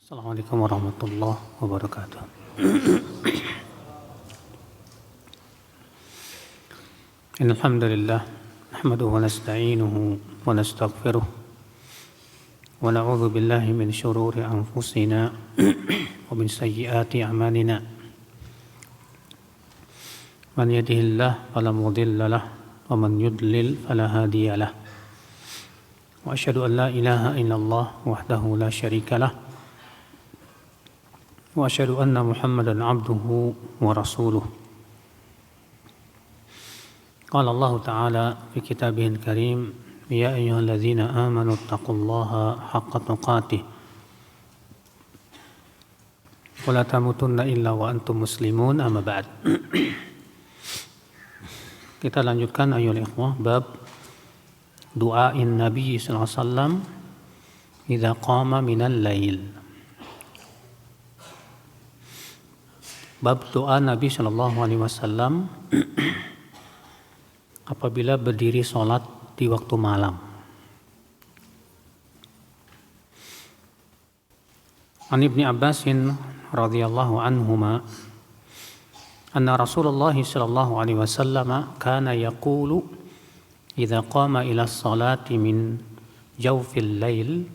Assalamualaikum warahmatullahi wabarakatuh. Innal hamdalillah nahmaduhu wa nasta'inuhu wa nastaghfiruh wa na'udzu billahi min shururi anfusina wa min sayyiati a'malina. Man yahdihillahu fala mudilla lahu wa man yudlil fala hadiya lahu. Wa asyhadu an la ilaha illallah wahdahu la syarika lahu. Wa asyhadu anna Muhammadan abduhu wa rasuluh. Qala Allah Ta'ala fi kitabihil karim, ya ayyuhalladzina amanu taqullaha haqqa tuqatih wa la tamutunna illa wa antum muslimun, amma ba'd. Kita lanjutkan ayyuhal ikhwah bab du'ain Nabi sallallahu alaihi wasallam idza qama minal lail. Bab doa Nabi sallallahu alaihi wasallam apabila berdiri sholat di waktu malam. An Ibni Abbasin radhiyallahu anhuma anna Rasulullah sallallahu alaihi wasallam kana yaqulu idza qama ila sholati min jawfil lail,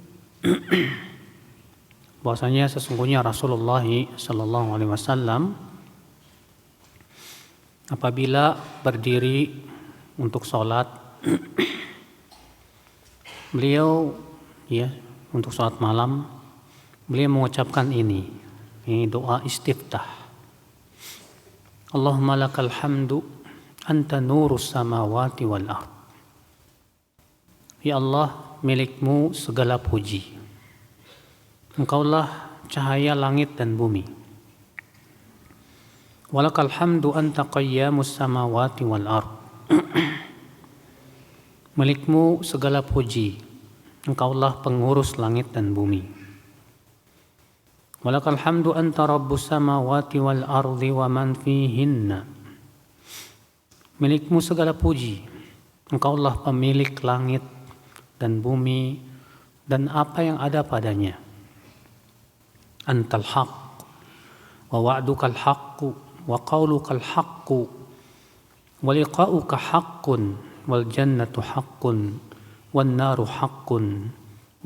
bahwasanya sesungguhnya Rasulullah sallallahu alaihi wasallam apabila berdiri untuk sholat, beliau untuk sholat malam, beliau mengucapkan ini doa istiftah. Allahumma lakal hamdu anta nurus samawati wal ard. Ya Allah, milikmu segala puji, Engkaulah cahaya langit dan bumi. Walakal hamdu anta qayyamus samawati wal ard. Milikmu segala puji, Engkaulah pengurus langit dan bumi. Walakal hamdu anta rabbus samawati wal ardi wa man fihinna. Milikmu segala puji, Engkaulah pemilik langit dan bumi dan apa yang ada padanya. Antal haq wa wa'dukal haqqu wa qawlukal haqqu wa liqa'uka haqqun wal jannatu haqqun wan naru haqqun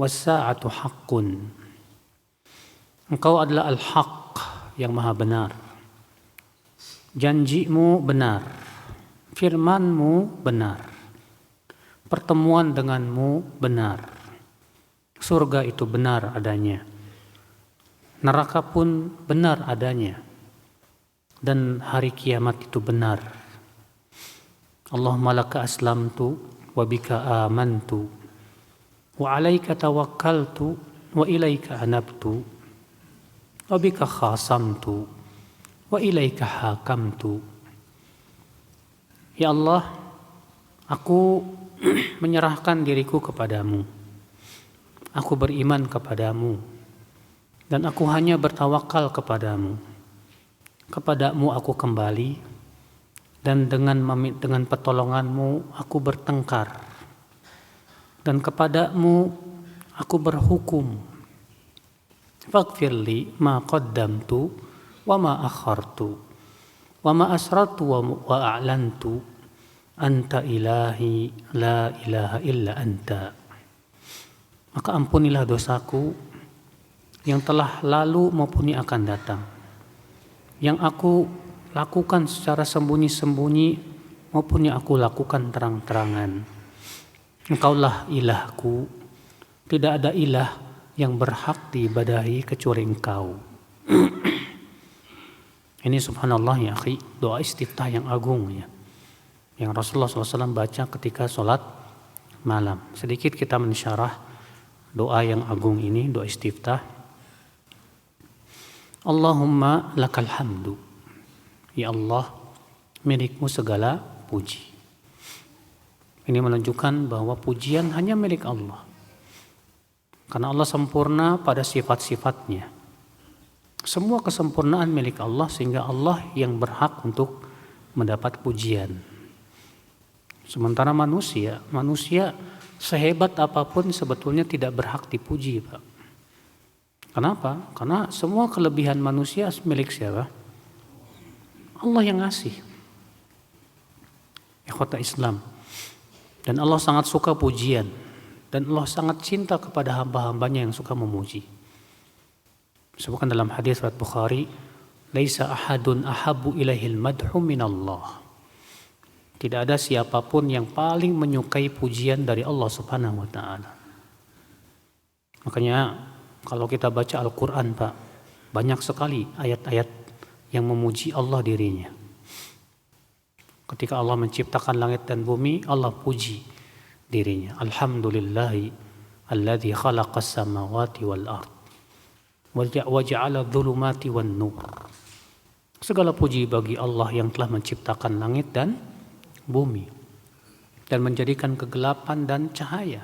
was sa'atu haqqun. Engkau adalah al-haq yang maha benar, janjimu benar, firmanmu benar, pertemuan denganmu benar, surga itu benar adanya, neraka pun benar adanya, dan hari kiamat itu benar. Allahumma laka aslamtu wa bika amantu wa alaika tawakkaltu wa ilaika anabtu wa bika khasamtu wa ilaika hakamtu. Ya Allah, aku menyerahkan diriku kepadamu, aku beriman kepadamu, dan aku hanya bertawakal kepadamu. Kepadamu aku kembali, dan dengan pertolonganmu aku bertengkar, dan kepadamu aku berhukum. Faghfirli ma qaddamtu wa ma akhartu wa ma asrartu wa a'lantu anta ilahi la ilaha illa anta. Maka ampunilah dosaku yang telah lalu maupun yang akan datang, yang aku lakukan secara sembunyi-sembunyi maupun yang aku lakukan terang-terangan. Engkaulah ilahku, tidak ada ilah yang berhak diibadahi kecuali Engkau. Ini subhanallah ya akhi, doa istiftah yang agung ya, yang Rasulullah SAW baca ketika sholat malam. Sedikit kita mensyarah doa yang agung ini, doa istiftah. Allahumma lakal hamdu. Ya Allah, milikmu segala puji. Ini menunjukkan bahwa pujian hanya milik Allah, karena Allah sempurna pada sifat-sifatnya. Semua kesempurnaan milik Allah, sehingga Allah yang berhak untuk mendapat pujian. Sementara manusia sehebat apapun sebetulnya tidak berhak dipuji, Pak. Kenapa? Karena semua kelebihan manusia milik siapa? Allah yang ngasih. Ikhwata Islam. Dan Allah sangat suka pujian. Dan Allah sangat cinta kepada hamba-hambanya yang suka memuji. Disebutkan dalam hadis riwayat Bukhari, "Laisa ahadun ahabbu ilaihil madhu minallah." Tidak ada siapapun yang paling menyukai pujian dari Allah Subhanahu wa taala. Makanya kalau kita baca Al-Qur'an, Pak, banyak sekali ayat-ayat yang memuji Allah dirinya. Ketika Allah menciptakan langit dan bumi, Allah puji dirinya. Alhamdulillahi alladzi khalaqas samawati wal ard wa ja'ala dhulumati wan nur. Segala puji bagi Allah yang telah menciptakan langit dan bumi dan menjadikan kegelapan dan cahaya.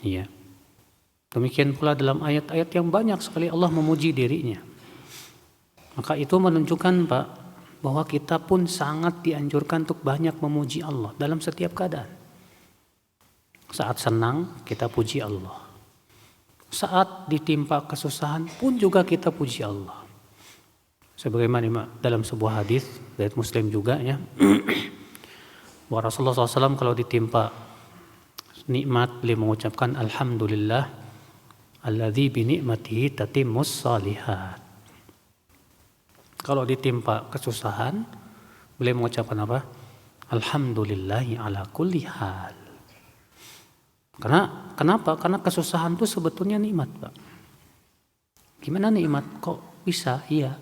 Iya. Demikian pula dalam ayat-ayat yang banyak sekali Allah memuji dirinya. Maka itu menunjukkan, Pak, bahwa kita pun sangat dianjurkan untuk banyak memuji Allah dalam setiap keadaan. Saat senang kita puji Allah. Saat ditimpa kesusahan pun juga kita puji Allah. Sebagaimana dalam sebuah hadis dari Muslim juga ya, bahwa Rasulullah SAW kalau ditimpa nikmat beliau mengucapkan alhamdulillah alladzi bi ni'matihi tatimmus shalihat. Kalau ditimpa kesusahan beliau mengucapkan apa? Alhamdulillahi ala kulli hal. Kenapa? Karena kesusahan itu sebetulnya nikmat, Pak. Gimana nikmat? Kok bisa? Iya.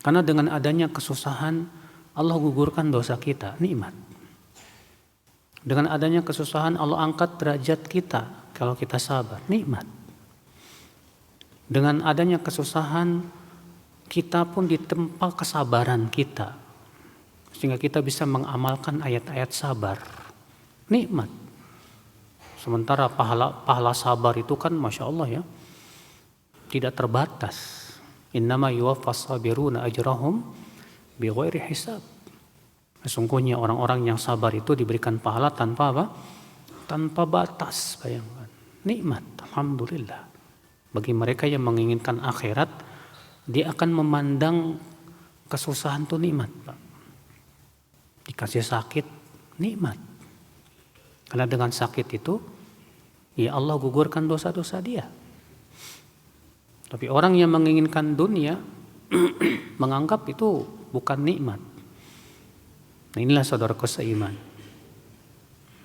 Karena dengan adanya kesusahan Allah gugurkan dosa kita, nikmat. Dengan adanya kesusahan Allah angkat derajat kita kalau kita sabar, nikmat. Dengan adanya kesusahan kita pun ditempa kesabaran kita sehingga kita bisa mengamalkan ayat-ayat sabar, nikmat. Sementara pahala sabar itu kan Masya Allah ya, tidak terbatas. Innama yuwaffas sabiruna ajrahum bighairi hisab. Sesungguhnya orang-orang yang sabar itu diberikan pahala tanpa apa? Tanpa batas, bayangkan. Nikmat, alhamdulillah. Bagi mereka yang menginginkan akhirat, dia akan memandang kesusahan itu nikmat, Pak. Dikasih sakit, nikmat. Karena dengan sakit itu, ya Allah gugurkan dosa-dosa dia. Tapi orang yang menginginkan dunia menganggap itu bukan nikmat. Nah, inilah saudaraku seiman.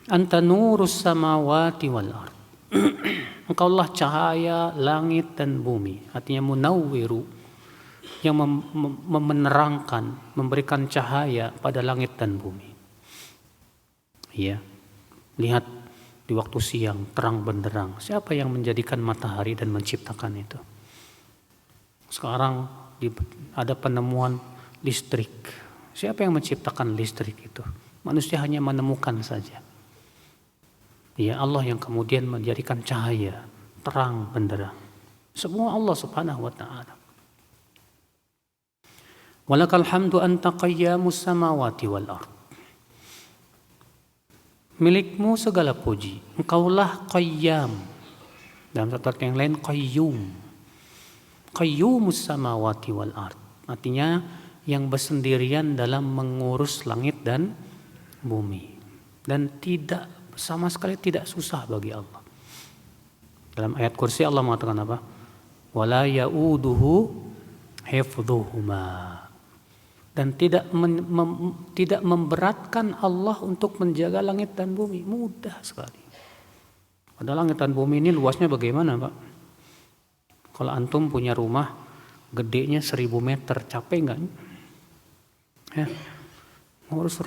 Anta nurus samawati wal ard. Engkaulah cahaya langit dan bumi. Artinya munawwiru, yang menerangkan, memberikan cahaya pada langit dan bumi. Iya. Lihat di waktu siang terang benderang. Siapa yang menjadikan matahari dan menciptakan itu? Sekarang ada penemuan listrik. Siapa yang menciptakan listrik itu? Manusia hanya menemukan saja. Ya Allah yang kemudian menjadikan cahaya, terang benderang. Semua Allah Subhanahu wa taala. Walakal hamdu anta qayyamus samawati wal ard. Milikmu segala puji. Engkaulah qayyam. Dalam satu ayat yang lain qayyum. Qayyumus samawati wal ard. Artinya yang bersendirian dalam mengurus langit dan bumi. Dan tidak sama sekali tidak susah bagi Allah. Dalam ayat kursi Allah mengatakan apa? Wala ya'uduhu hifdhuhuma. Dan tidak memberatkan Allah untuk menjaga langit dan bumi. Mudah sekali. Padahal langit dan bumi ini luasnya bagaimana, Pak? Kalau antum punya rumah gedenya 1000 meter, capek enggak? Ya, ngurus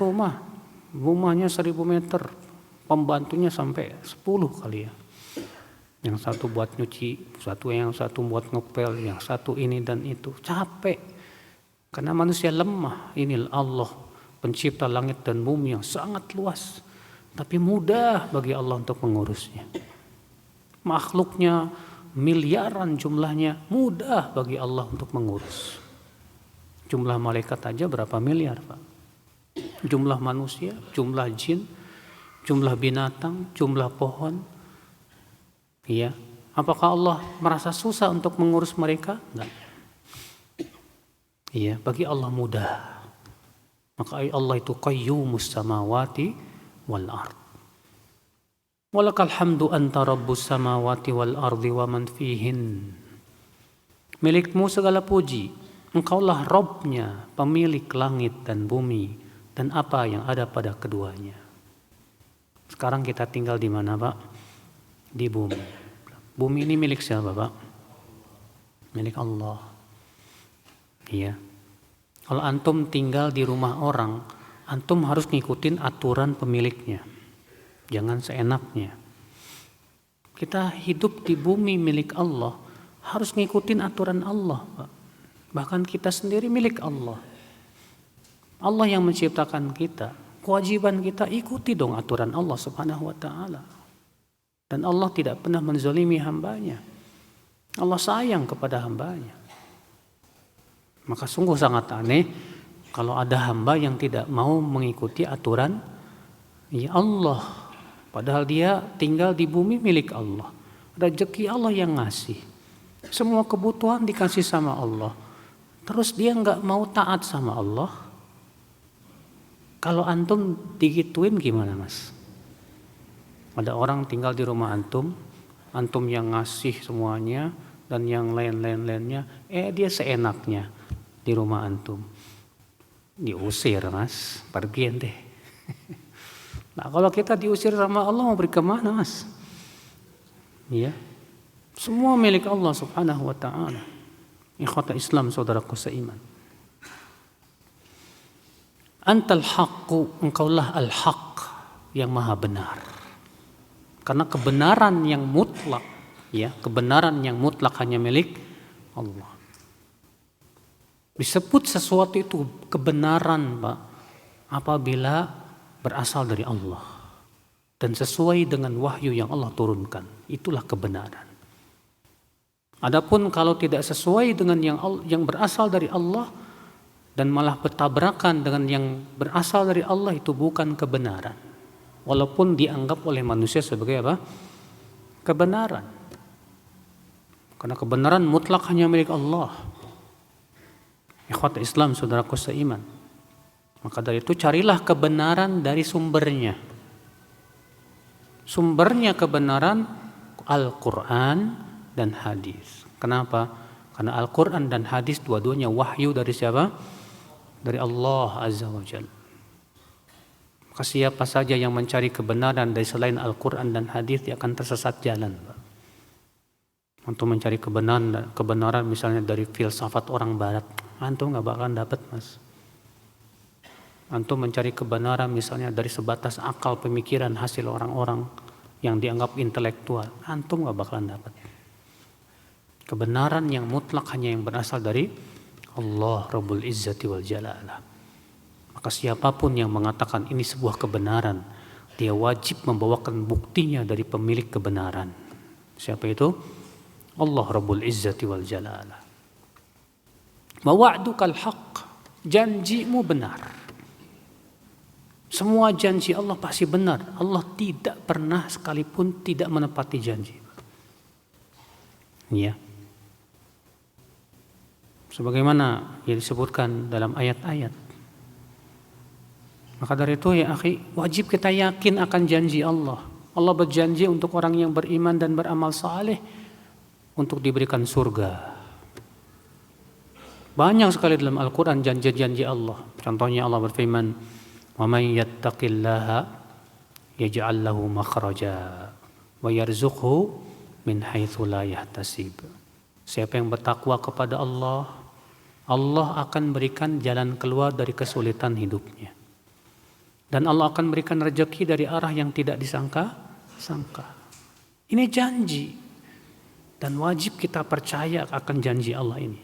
rumahnya 1000 meter, pembantunya sampai 10 kali ya. Yang satu buat nyuci, yang satu buat ngepel, yang satu ini dan itu, capek. Karena manusia lemah. Ini Allah pencipta langit dan bumi yang sangat luas, tapi mudah bagi Allah untuk mengurusnya. Makhluknya miliaran jumlahnya, mudah bagi Allah untuk mengurus. Jumlah malaikat aja berapa miliar, Pak? Jumlah manusia, jumlah jin, jumlah binatang, jumlah pohon, ya, Apakah Allah merasa susah untuk mengurus mereka? Enggak. Iya, bagi Allah mudah. Maka Allah itu qayyumus samawati wal ard. Walakal hamdu anta rabbus samawati wal ardi wa man fihin. Milikmu segala puji. Engkaulah Rabbnya, pemilik langit dan bumi dan apa yang ada pada keduanya. Sekarang kita tinggal di mana, Pak? Di bumi. Bumi ini milik siapa, Pak? Milik Allah. Iya. Kalau antum tinggal di rumah orang, antum harus ngikutin aturan pemiliknya. Jangan seenaknya. Kita hidup di bumi milik Allah, harus ngikutin aturan Allah, Pak. Bahkan kita sendiri milik Allah. Allah yang menciptakan kita. Kewajiban kita ikuti dong aturan Allah Subhanahu wa ta'ala. Dan Allah tidak pernah menzalimi hambanya. Allah sayang kepada hambanya. Maka sungguh sangat aneh kalau ada hamba yang tidak mau mengikuti aturan ya Allah. Padahal dia tinggal di bumi milik Allah. Rezeki Allah yang ngasih. Semua kebutuhan dikasih sama Allah. Terus dia nggak mau taat sama Allah. Kalau antum digituin gimana, Mas? Ada orang tinggal di rumah antum yang ngasih semuanya dan yang lainnya, dia seenaknya di rumah antum. Diusir, Mas, pergi ente. Nah, kalau kita diusir sama Allah mau pergi kemana, Mas? Ya, semua milik Allah Subhanahu wa ta'ala. Ikhwata Islam, saudaraku seiman. Antal haqqu, engkaulah al-haq, yang maha benar. Karena kebenaran yang mutlak, ya, kebenaran yang mutlak hanya milik Allah. Disebut sesuatu itu kebenaran, Pak, apabila berasal dari Allah dan sesuai dengan wahyu yang Allah turunkan. Itulah kebenaran. Adapun kalau tidak sesuai dengan yang berasal dari Allah dan malah bertabrakan dengan yang berasal dari Allah, itu bukan kebenaran. Walaupun dianggap oleh manusia sebagai apa? Kebenaran. Karena kebenaran mutlak hanya milik Allah. Ikhwat Islam, saudaraku seiman. Maka dari itu carilah kebenaran dari sumbernya. Sumbernya kebenaran Al-Quran dan hadis. Kenapa? Karena Al-Quran dan hadis dua-duanya wahyu dari siapa? Dari Allah Azza wa Jalla. Maka siapa saja yang mencari kebenaran dari selain Al-Quran dan hadis, dia akan tersesat jalan. Untuk mencari kebenaran misalnya dari filsafat orang barat, antum gak bakalan dapat, Mas. Antum mencari kebenaran misalnya dari sebatas akal pemikiran hasil orang-orang yang dianggap intelektual, antum gak bakalan dapat. Kebenaran yang mutlak hanya yang berasal dari Allah Rabbul Izzati wal Jalalah. Maka siapapun yang mengatakan ini sebuah kebenaran, dia wajib membawakan buktinya dari pemilik kebenaran. Siapa itu? Allah Rabbul Izzati wal Jalalah. Mawa'dukal haq, janjimu benar. Semua janji Allah pasti benar. Allah tidak pernah sekalipun tidak menepati janji. Ya. Sebagaimana yang disebutkan dalam ayat-ayat. Maka dari itu ya akhi, wajib kita yakin akan janji Allah. Allah berjanji untuk orang yang beriman dan beramal saleh untuk diberikan surga. Banyak sekali dalam Al-Quran janji-janji Allah. Contohnya Allah berfirman, "Wa may yattaqillaha yaj'al lahu makhraja wa yarzuqhu min haitsu la yahtasib." Siapa yang bertakwa kepada Allah, Allah akan berikan jalan keluar dari kesulitan hidupnya. Dan Allah akan berikan rezeki dari arah yang tidak disangka-sangka. Ini janji. Dan wajib kita percaya akan janji Allah ini.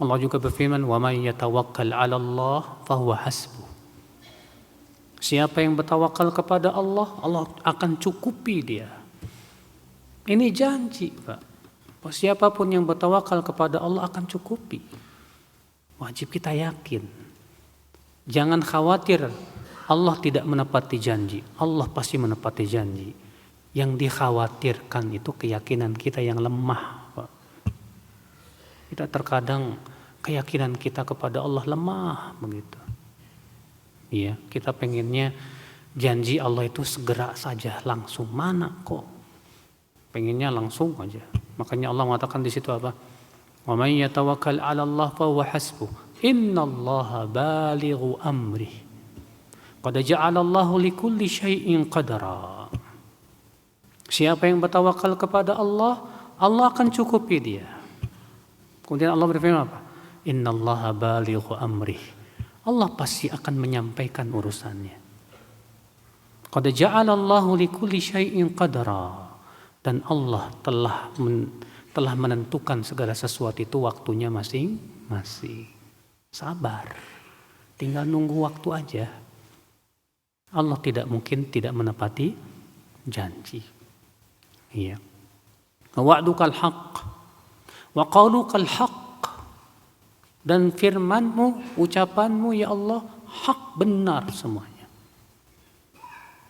Allah juga berfirman, "Wa may yatawakkal 'ala Allah fahuwa hasbuh." Siapa yang bertawakal kepada Allah, Allah akan cukupi dia. Ini janji, Pak. Siapapun yang bertawakal kepada Allah akan cukupi. Wajib kita yakin. Jangan khawatir Allah tidak menepati janji. Allah pasti menepati janji. Yang dikhawatirkan itu keyakinan kita yang lemah, Pak. Kita terkadang keyakinan kita kepada Allah lemah begitu. Iya, kita pengennya janji Allah itu segera saja, langsung. Mana kok? Pengennya langsung aja. Makanya Allah mengatakan di situ apa? Wa may yatawakkal 'ala Allah fa huwa hasbuh. Innallaha balighu amrih. Qad ja'ala Allahu likulli syai'in qadara. Siapa yang bertawakal kepada Allah, Allah akan cukupi dia. Kemudian Allah berfirman apa? Innallaha balighu amrih. Allah pasti akan menyampaikan urusannya. Qad ja'ala Allahu likulli syai'in qadara. Dan Allah telah menentukan segala sesuatu itu waktunya masing-masing. Sabar. Tinggal nunggu waktu aja. Allah tidak mungkin tidak menepati janji. Iya. Wa'dukal haqq wa qaulukal haqq. Dan firmanmu, ucapanmu ya Allah hak, benar semuanya.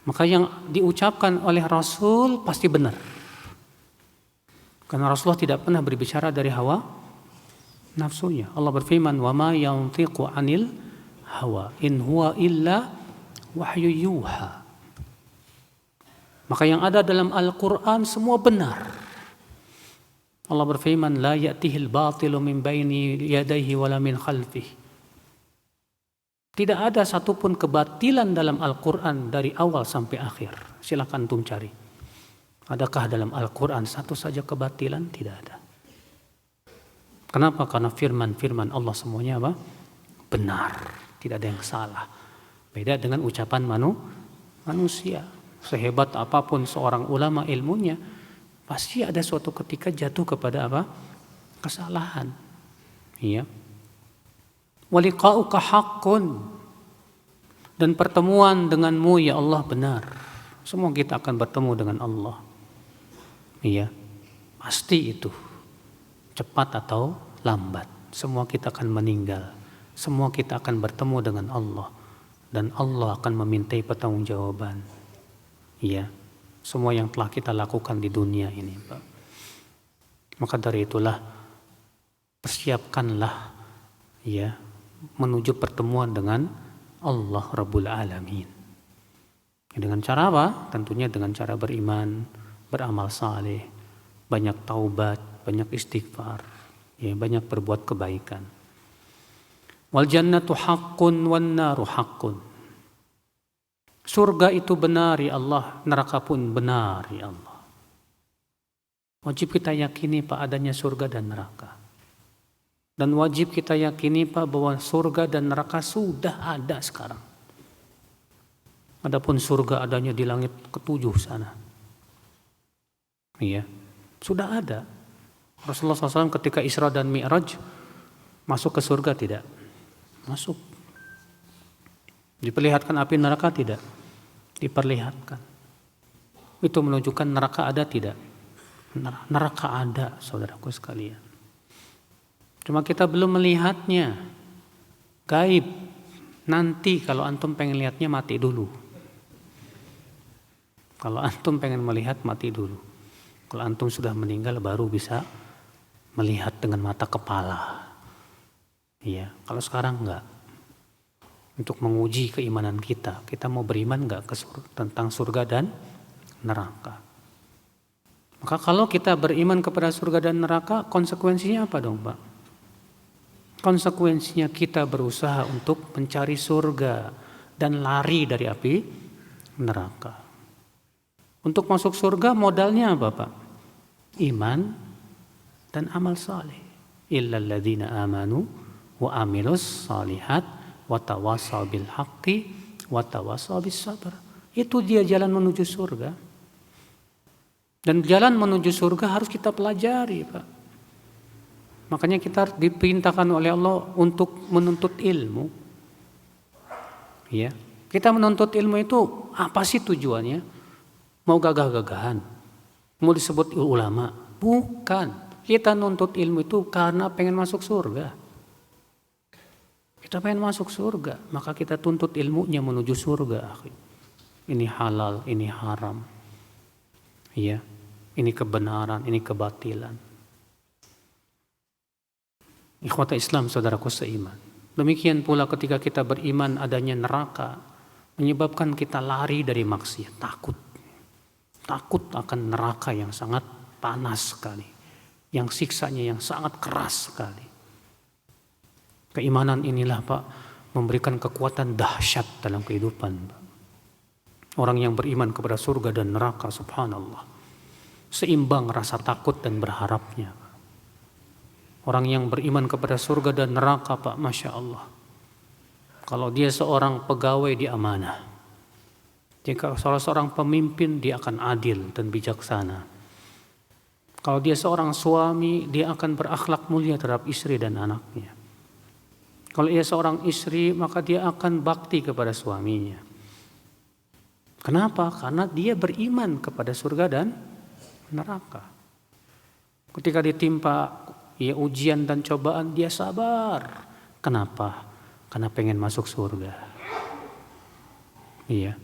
Maka yang diucapkan oleh Rasul pasti benar. Karena Rasulullah tidak pernah berbicara dari hawa nafsunya. Allah berfirman, "Wa ma yantiqu 'anil hawa in huwa illa wahyu yuha." Maka yang ada dalam Al-Quran semua benar. Allah berfirman, "La ya'tihil batilu min baini yadayhi wala min khalfih." Tidak ada satupun kebatilan dalam Al-Quran dari awal sampai akhir. Silakan antum cari. Adakah dalam Al-Quran satu saja kebatilan? Tidak ada. Kenapa? Karena firman-firman Allah semuanya apa? Benar. Tidak ada yang salah. Beda dengan ucapan manusia. Sehebat apapun seorang ulama ilmunya, pasti ada suatu ketika jatuh kepada apa? Kesalahan. Iya. Waliqa'uka haqqun. Dan pertemuan denganmu ya Allah benar. Semua kita akan bertemu dengan Allah. Iya. Pasti itu. Cepat atau lambat. Semua kita akan meninggal. Semua kita akan bertemu dengan Allah. Dan Allah akan memintai pertanggungjawaban. Ya, semua yang telah kita lakukan di dunia ini, Pak. Maka dari itulah persiapkanlah ya menuju pertemuan dengan Allah Rabbul Alamin. Dengan cara apa? Tentunya dengan cara beriman, beramal saleh, banyak taubat, banyak istighfar, ya banyak berbuat kebaikan. Wal jannatu haqqun wan naru haqqun. Surga itu benar ya Allah, neraka pun benar ya Allah. Wajib kita yakini Pak adanya surga dan neraka. Dan wajib kita yakini Pak bahwa surga dan neraka sudah ada sekarang. Adapun surga adanya di langit ketujuh sana. Iya, sudah ada. Rasulullah SAW ketika Isra dan Mi'raj masuk ke surga tidak? Masuk. Diperlihatkan api neraka tidak? Diperlihatkan. Itu menunjukkan neraka ada tidak? Neraka ada, saudaraku sekalian. Cuma kita belum melihatnya. Gaib. Nanti kalau antum pengen lihatnya mati dulu. Kalau antum pengen melihat mati dulu. Kalau antum sudah meninggal baru bisa melihat dengan mata kepala. Iya, kalau sekarang enggak. Untuk menguji keimanan kita mau beriman enggak tentang surga dan neraka. Maka kalau kita beriman kepada surga dan neraka, konsekuensinya apa dong Pak? Konsekuensinya kita berusaha untuk mencari surga dan lari dari api neraka. Untuk masuk surga modalnya apa Pak? Iman dan amal saleh. Illal ladzina amanu wa amilus shalihat watawassaw bil haqqi watawassaw bis sabr. Itu dia jalan menuju surga. Dan jalan menuju surga harus kita pelajari, Pak. Makanya kita diperintahkan oleh Allah untuk menuntut ilmu. Ya. Kita menuntut ilmu itu apa sih tujuannya? Mau gagah-gagahan? Mau disebut ulama? Bukan. Kita nuntut ilmu itu karena pengen masuk surga. Kita pengen masuk surga, maka kita tuntut ilmunya menuju surga. Ini halal, ini haram. Ya, ini kebenaran, ini kebatilan. Ikhwata Islam, saudaraku seiman. Demikian pula ketika kita beriman adanya neraka, menyebabkan kita lari dari maksiat, takut. Takut akan neraka yang sangat panas sekali, yang siksanya yang sangat keras sekali. Keimanan inilah Pak, memberikan kekuatan dahsyat dalam kehidupan Pak. Orang yang beriman kepada surga dan neraka, subhanallah, seimbang rasa takut dan berharapnya. Orang yang beriman kepada surga dan neraka Pak, Masya Allah, kalau dia seorang pegawai, dia amanah. Jika salah seorang pemimpin, dia akan adil dan bijaksana. Kalau dia seorang suami, dia akan berakhlak mulia terhadap istri dan anaknya. Kalau ia seorang istri, maka dia akan bakti kepada suaminya. Kenapa? Karena dia beriman kepada surga dan neraka. Ketika ditimpa ujian dan cobaan, dia sabar. Kenapa? Karena pengen masuk surga. Iya.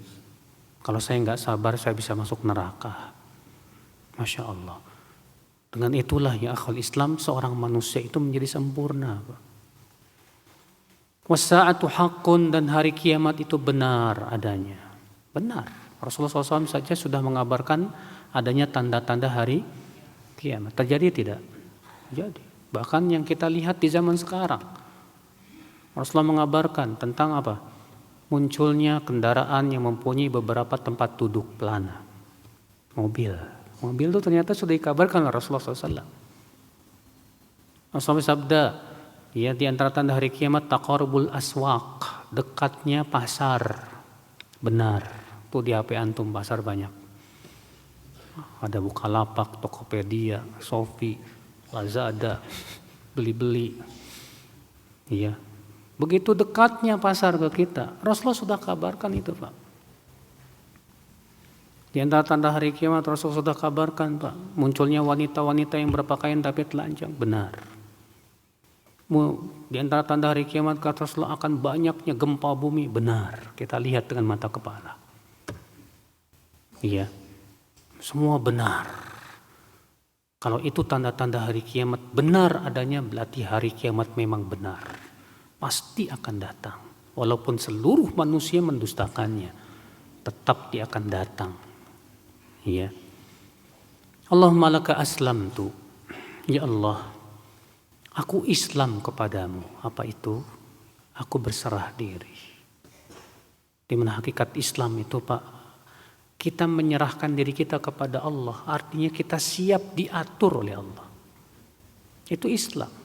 Kalau saya nggak sabar, saya bisa masuk neraka. Masya Allah. Dengan itulah ya akhul Islam, seorang manusia itu menjadi sempurna. Wasa'atu haqqun, dan hari kiamat itu benar adanya. Benar. Rasulullah SAW saja sudah mengabarkan adanya tanda-tanda hari kiamat. Terjadi tidak? Jadi. Bahkan yang kita lihat di zaman sekarang. Rasulullah mengabarkan tentang apa? Munculnya kendaraan yang mempunyai beberapa tempat duduk pelana. Mobil itu ternyata sudah dikabarkan oleh Rasulullah SAW. Rasulullah sabda, ya, di antara tanda hari kiamat taqarubul aswaq, dekatnya pasar. Benar, tuh di HP antum pasar banyak. Ada Bukalapak, Tokopedia, Shopee, Lazada, beli-beli. Iya. Begitu dekatnya pasar ke kita, Rasulullah sudah kabarkan itu Pak. Di antara tanda hari kiamat Rasulullah sudah kabarkan Pak, munculnya wanita-wanita yang berpakaian tapi telanjang, benar. Di antara tanda hari kiamat kata Rasulullah akan banyaknya gempa bumi, benar. Kita lihat dengan mata kepala. Iya, semua benar. Kalau itu tanda-tanda hari kiamat benar adanya, berarti hari kiamat memang benar. Pasti akan datang. Walaupun seluruh manusia mendustakannya, tetap dia akan datang. Ya. Allahumma laka aslamtu. Ya Allah, aku Islam kepadamu. Apa itu? Aku berserah diri. Di mana hakikat Islam itu Pak, kita menyerahkan diri kita kepada Allah. Artinya kita siap diatur oleh Allah. Itu Islam.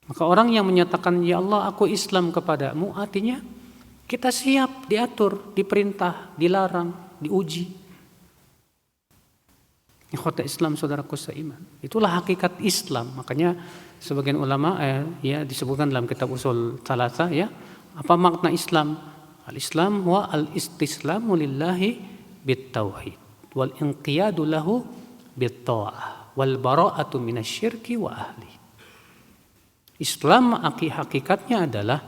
Maka orang yang menyatakan, ya Allah aku Islam kepadamu, artinya kita siap diatur, diperintah, dilarang, diuji. Ikhwata Islam, saudaraku seiman. Itulah hakikat Islam. Makanya sebagian ulama ya disebutkan dalam kitab usul thalatha, ya, apa makna Islam? Al-Islam wa al-istislamu lillahi bit-tauhid wal inqiyadu lahu bit-ta'ah wal bara'atu minasyirki wa ahli. Islam hakikatnya adalah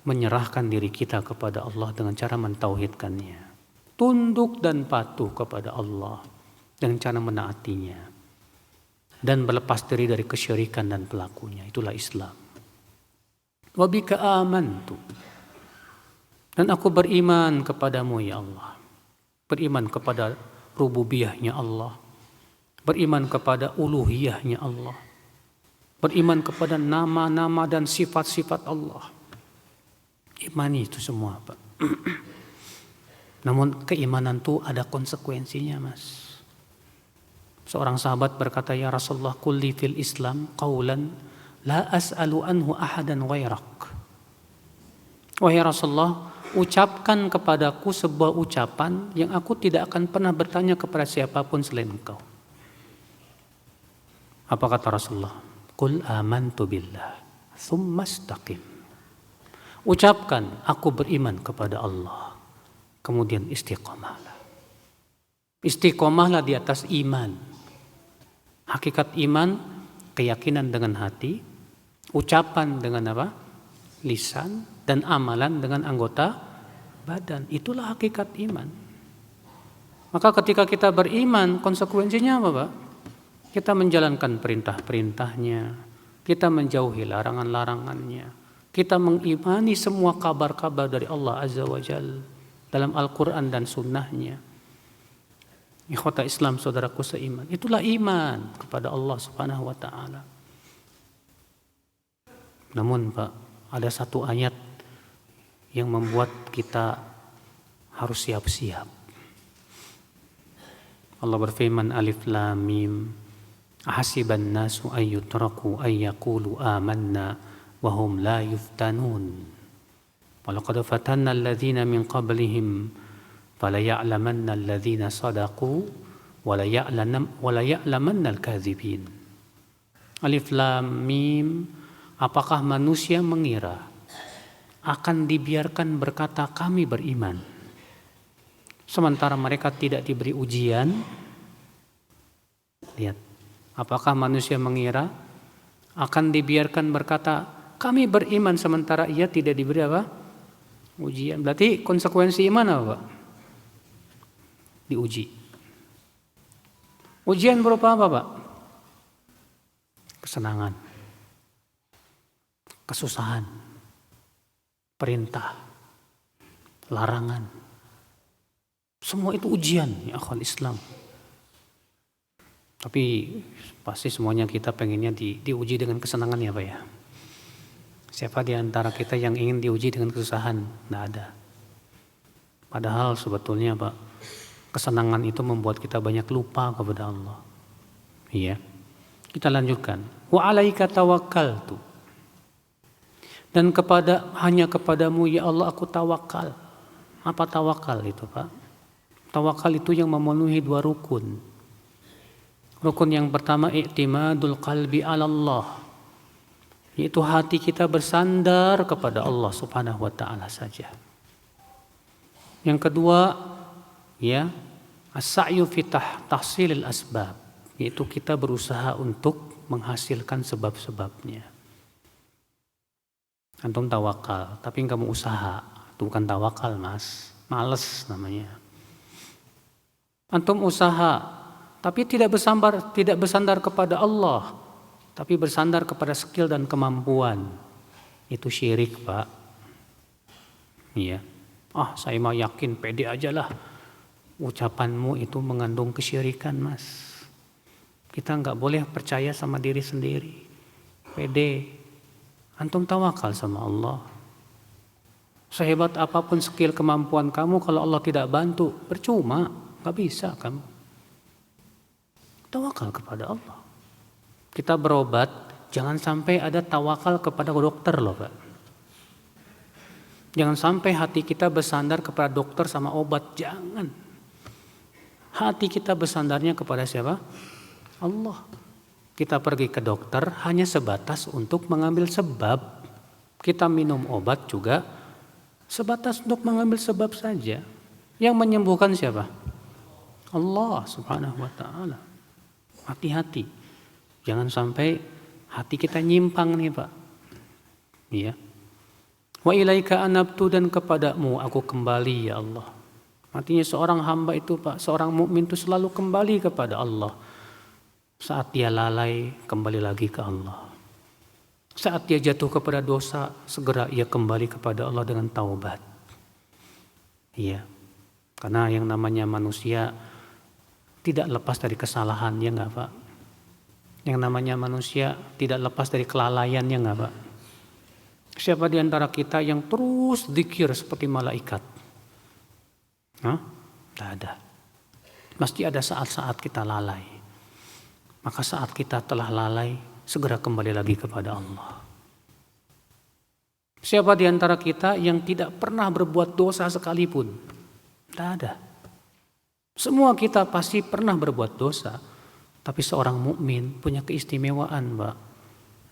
menyerahkan diri kita kepada Allah dengan cara mentauhidkannya. Tunduk dan patuh kepada Allah dengan cara menaatinya. Dan berlepas diri dari kesyirikan dan pelakunya. Itulah Islam. Wa bika amantu. Dan aku beriman kepadamu ya Allah. Beriman kepada rububiyahnya Allah. Beriman kepada uluhiyahnya Allah. Beriman kepada nama-nama dan sifat-sifat Allah. Imani itu semua Pak. Namun keimanan itu ada konsekuensinya Mas. Seorang sahabat berkata, ya Rasulullah, kulli fil Islam qawlan la as'alu anhu ahadan ghairak. Wahai Rasulullah, ucapkan kepadaku sebuah ucapan yang aku tidak akan pernah bertanya kepada siapapun selain engkau. Apa kata Rasulullah? Qul amantu billah thumma istaqim. Ucapkan aku beriman kepada Allah, kemudian istiqomahlah. Istiqomahlah di atas iman. Hakikat iman, keyakinan dengan hati, ucapan dengan apa? Lisan, dan amalan dengan anggota badan. Itulah hakikat iman. Maka ketika kita beriman, konsekuensinya apa, Pak? Kita menjalankan perintah-perintahnya, kita menjauhi larangan-larangannya, kita mengimani semua kabar-kabar dari Allah Azza wa Jalla dalam Al-Quran dan Sunnahnya. Ikhwata Islam, saudaraku seiman, itulah iman kepada Allah Subhanahu wa Ta'ala. Namun Pak, ada satu ayat yang membuat kita harus siap-siap. Allah berfirman, Alif Lam Mim, ahasiban nasu ayyutraku ayyaqulu amanna wa hum la yuftanun. Walaqad fatanna alladhina min qablihim falaya'lamanna alladhina sadaqu walaya'lamanna al-kadhibin. Alif Lam Mim, apakah manusia mengira akan dibiarkan berkata kami beriman, sementara mereka tidak diberi ujian? Lihat, apakah manusia mengira akan dibiarkan berkata kami beriman sementara ia tidak diberi apa? Ujian. Berarti konsekuensi iman apa, Pak? Diuji. Ujian berupa apa, Pak? Kesenangan, kesusahan, perintah, larangan. Semua itu ujian, ya akhwal Islam. Tapi pasti semuanya kita pengennya diuji dengan kesenangan, ya Pak ya. Siapa di antara kita yang ingin diuji dengan kesusahan? Tidak ada. Padahal sebetulnya Pak, kesenangan itu membuat kita banyak lupa kepada Allah. Iya. Kita lanjutkan. Wa 'alaika tawakkaltu. Dan hanya kepadamu ya Allah aku tawakal. Apa tawakal itu, Pak? Tawakal itu yang memenuhi 2 rukun. Rukun yang pertama i'timadul qalbi 'ala Allah. Yaitu hati kita bersandar kepada Allah Subhanahu wa taala saja. Yang kedua, ya, as-sa'yu fi tahsilil asbab, yaitu kita berusaha untuk menghasilkan sebab-sebabnya. Antum tawakal, tapi kamu usaha, itu bukan tawakal, Mas. Males namanya. Antum usaha, tapi tidak bersandar kepada Allah, tapi bersandar kepada skill dan kemampuan. Itu syirik, Pak. Iya. Saya mah yakin, pede aja lah. Ucapanmu itu mengandung kesyirikan, Mas. Kita nggak boleh percaya sama diri sendiri. Pede. Antum tawakal sama Allah. Sehebat apapun skill kemampuan kamu, kalau Allah tidak bantu, percuma, nggak bisa kamu. Tawakal kepada Allah. Kita berobat, jangan sampai ada tawakal kepada dokter loh, Pak. Jangan sampai hati kita bersandar kepada dokter sama obat, jangan. Hati kita bersandarnya kepada siapa? Allah. Kita pergi ke dokter hanya sebatas untuk mengambil sebab. Kita minum obat juga sebatas untuk mengambil sebab saja. Yang menyembuhkan siapa? Allah Subhanahu wa taala. Hati-hati. Jangan sampai hati kita nyimpang nih, Pak. Iya. Wa ilaika anabtu, dan kepadamu aku kembali ya Allah. Artinya seorang hamba itu, Pak, seorang mukmin itu selalu kembali kepada Allah. Saat dia lalai, kembali lagi ke Allah. Saat dia jatuh kepada dosa, segera ia kembali kepada Allah dengan taubat. Iya. Karena yang namanya manusia tidak lepas dari kesalahan, ya enggak, Pak? Yang namanya manusia tidak lepas dari kelalaian, ya enggak, Pak? Siapa di antara kita yang terus zikir seperti malaikat? Tidak ada. Pasti ada saat-saat kita lalai. Maka saat kita telah lalai, segera kembali lagi kepada Allah. Siapa di antara kita yang tidak pernah berbuat dosa sekalipun? Tidak ada. Semua kita pasti pernah berbuat dosa. Tapi seorang mukmin punya keistimewaan, Pak.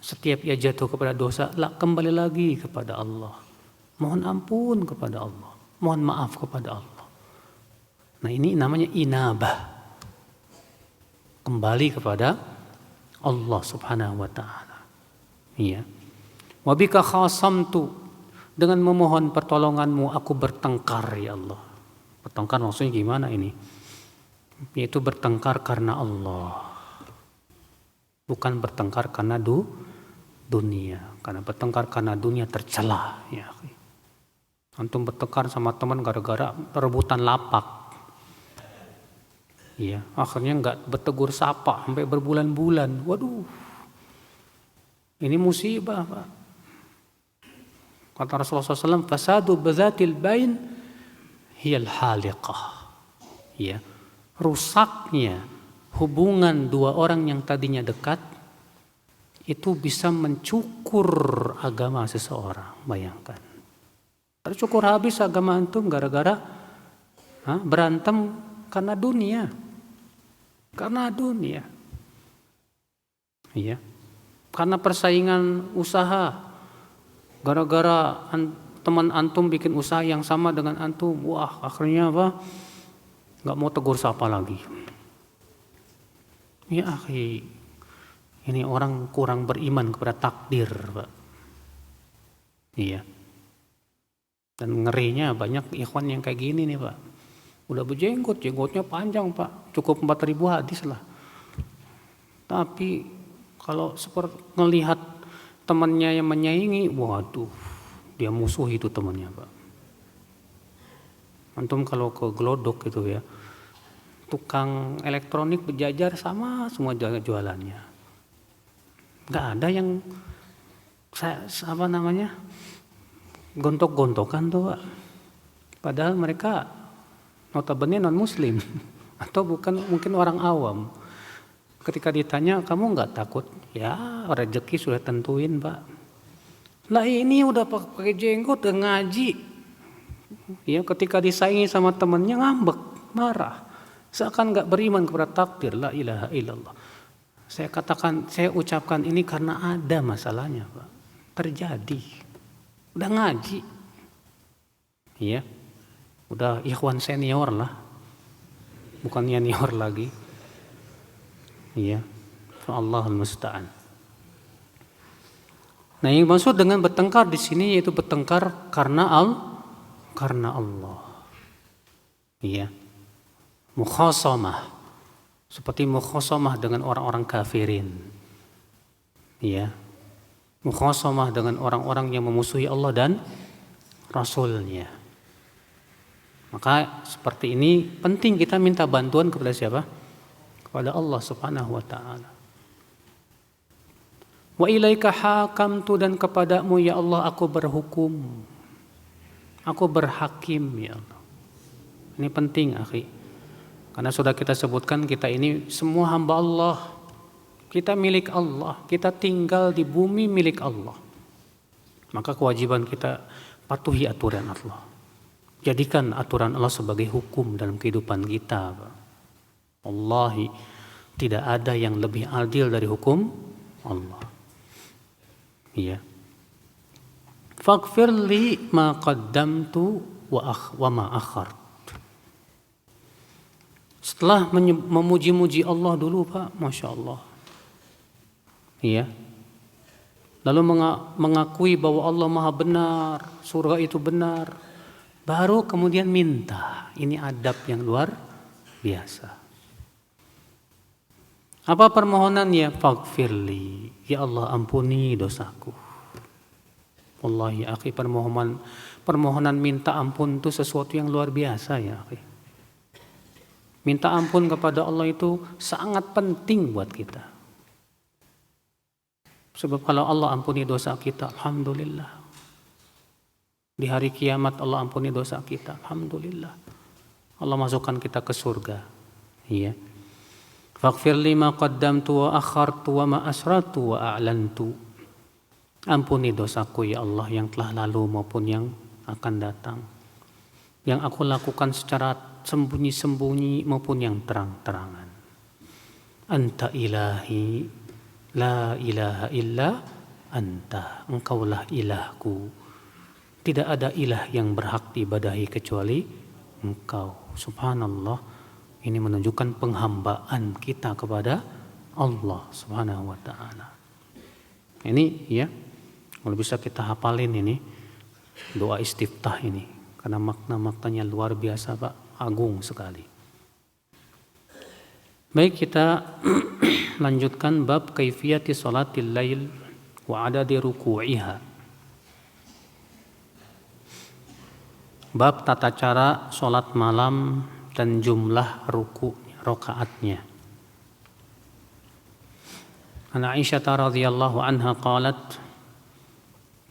Setiap ia jatuh kepada dosa, kembali lagi kepada Allah. Mohon ampun kepada Allah. Mohon maaf kepada Allah. Nah, ini namanya inabah. Kembali kepada Allah Subhanahu wa taala. Iya. Wa bika khasamtu, dengan memohon pertolonganmu aku bertengkar ya Allah. Bertengkar maksudnya gimana ini? yaitu bertengkar karena Allah, bukan bertengkar karena dunia. Karena bertengkar karena dunia tercela, ya. Antum bertengkar sama teman gara-gara rebutan lapak, ya, akhirnya nggak bertegur sapa sampai berbulan-bulan. Waduh, ini musibah, Pak. Kata Rasulullah SAW, fasadu bazatil bain hiyal haliqah. Ya, rusaknya hubungan dua orang yang tadinya dekat itu bisa mencukur agama seseorang. Bayangkan, tercukur habis agama antum gara-gara berantem karena dunia. Karena dunia. Iya. Karena persaingan usaha. Gara-gara teman antum bikin usaha yang sama dengan antum, wah, akhirnya apa? Nggak mau tegur sapa lagi. Ya akhi, ini orang kurang beriman kepada takdir, Pak. Iya. Dan ngerinya banyak ikhwan yang kayak gini nih, Pak. Udah berjenggot, jenggotnya panjang, Pak. Cukup 4.000 hadis lah. Tapi kalau seperti ngelihat temannya yang menyaingi, waduh, dia musuh itu temannya, Pak. Antum kalau ke Glodok gitu ya, tukang elektronik berjajar sama semua jualannya. Nggak ada yang gontok-gontokan tuh, Pak. Padahal mereka notabene non muslim atau mungkin orang awam. Ketika ditanya, kamu nggak takut? Ya, rezeki sudah tentuin, Pak. Lah ini udah pakai jenggot, udah ngaji. Ya, ketika disaingi sama temannya ngambek, marah. Seakan nggak beriman kepada takdir. La ilaha illallah. Saya ucapkan ini karena ada masalahnya, Pak. Terjadi. Udah ngaji. Ya. Udah ikhwan senior lah. Bukan junior lagi. Iya. Allahul musta'an. Nah, yang maksud dengan bertengkar di sini yaitu bertengkar karena Allah. Iya. Mukhasamah. Seperti mukhasamah dengan orang-orang kafirin. Iya. Mukhasamah dengan orang-orang yang memusuhi Allah dan Rasulnya. Maka seperti ini penting kita minta bantuan kepada siapa? Kepada Allah Subhanahu wa ta'ala. Wa ilaika hakamtu, dan kepadamu ya Allah aku berhukum. Aku berhakim ya Allah. Ini penting, akhi. Karena sudah kita sebutkan, kita ini semua hamba Allah. Kita milik Allah. Kita tinggal di bumi milik Allah. Maka kewajiban kita patuhi aturan Allah. Jadikan aturan Allah sebagai hukum dalam kehidupan kita, Pak. Wallahi, tidak ada yang lebih adil dari hukum Allah. Iya. Faghfir li ma qaddamtu wa ma akhart. Setelah memuji-muji Allah dulu, Pak, Masya Allah. Iya. Lalu mengakui bahwa Allah Maha benar, surga itu benar. Baru kemudian minta. Ini adab yang luar biasa. Apa permohonannya? Faghfirli, ya Allah ampuni dosaku. Wallahi akhi, permohonan minta ampun itu sesuatu yang luar biasa ya akhi. Minta ampun kepada Allah itu sangat penting buat kita. Sebab kalau Allah ampuni dosa kita, alhamdulillah. Di hari kiamat Allah ampuni dosa kita, alhamdulillah. Allah masukkan kita ke surga. Iya. Faghfir lima qaddamtu wa akhartu wa ma asrartu wa a'lantu. Ampuni dosaku ya Allah yang telah lalu maupun yang akan datang. Yang aku lakukan secara sembunyi-sembunyi maupun yang terang-terangan. Anta ilahi, la ilaha illa anta. Engkaulah ilahku. Tidak ada ilah yang berhak diibadahi kecuali Engkau. Subhanallah. Ini menunjukkan penghambaan kita kepada Allah Subhanahu wa ta'ala. Ini ya, kalau bisa kita hafalin ini doa istiftah ini, karena makna-maknanya luar biasa, Pak, agung sekali. Baik, kita lanjutkan bab kaifiyati salatil lail wa adadi ruku'iha. Bab tata cara salat malam dan jumlah rakaatnya. An Aisyah radhiyallahu anha qalat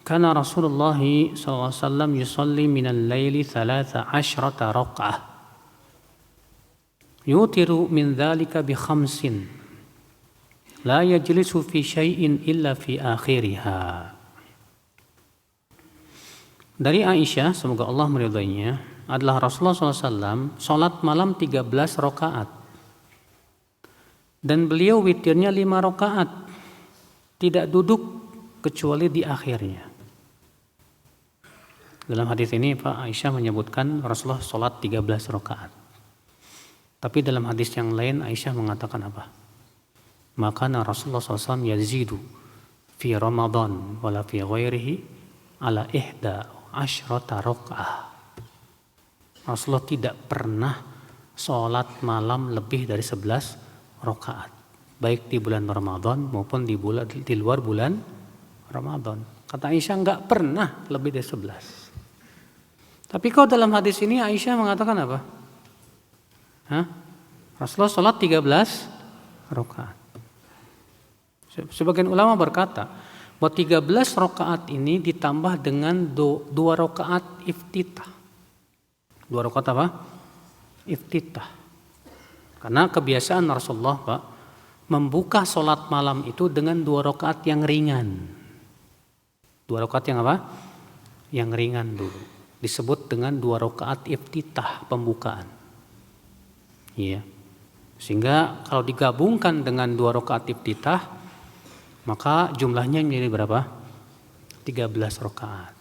kana Rasulullah sallallahu alaihi wasallam yusalli minal laili 13 raka'ah yutiru min dhalika bi khamsin la yajlisu fi syai'in illa fi akhiriha. Dari Aisyah, semoga Allah meridainya, adalah Rasulullah SAW sholat malam 13 rakaat dan beliau witirnya 5 rakaat, tidak duduk kecuali di akhirnya. Dalam hadis ini Pak Aisyah menyebutkan Rasulullah sholat 13 rakaat. Tapi dalam hadis yang lain Aisyah mengatakan apa? Maka Rasulullah SAW yazidu fi Ramadan wala fi ghairihi ala ihda asyrata raka'ah. Rasulullah tidak pernah sholat malam lebih dari 11 rakaat, baik di bulan Ramadan maupun di luar bulan Ramadan. Kata Aisyah enggak pernah lebih dari 11. Tapi kok dalam hadis ini Aisyah mengatakan apa? Rasulullah sholat 13 rakaat. Sebagian ulama berkata bahwa 13 rakaat ini ditambah dengan 2 rakaat iftitah. 2 rakaat apa? Iftitah. Karena kebiasaan Rasulullah Pak membuka sholat malam itu dengan 2 rakaat yang ringan. 2 rakaat yang apa? Yang ringan dulu. Disebut dengan 2 rakaat iftitah, pembukaan. Iya. Sehingga kalau digabungkan dengan 2 rakaat iftitah, maka jumlahnya menjadi berapa? 13 rakaat.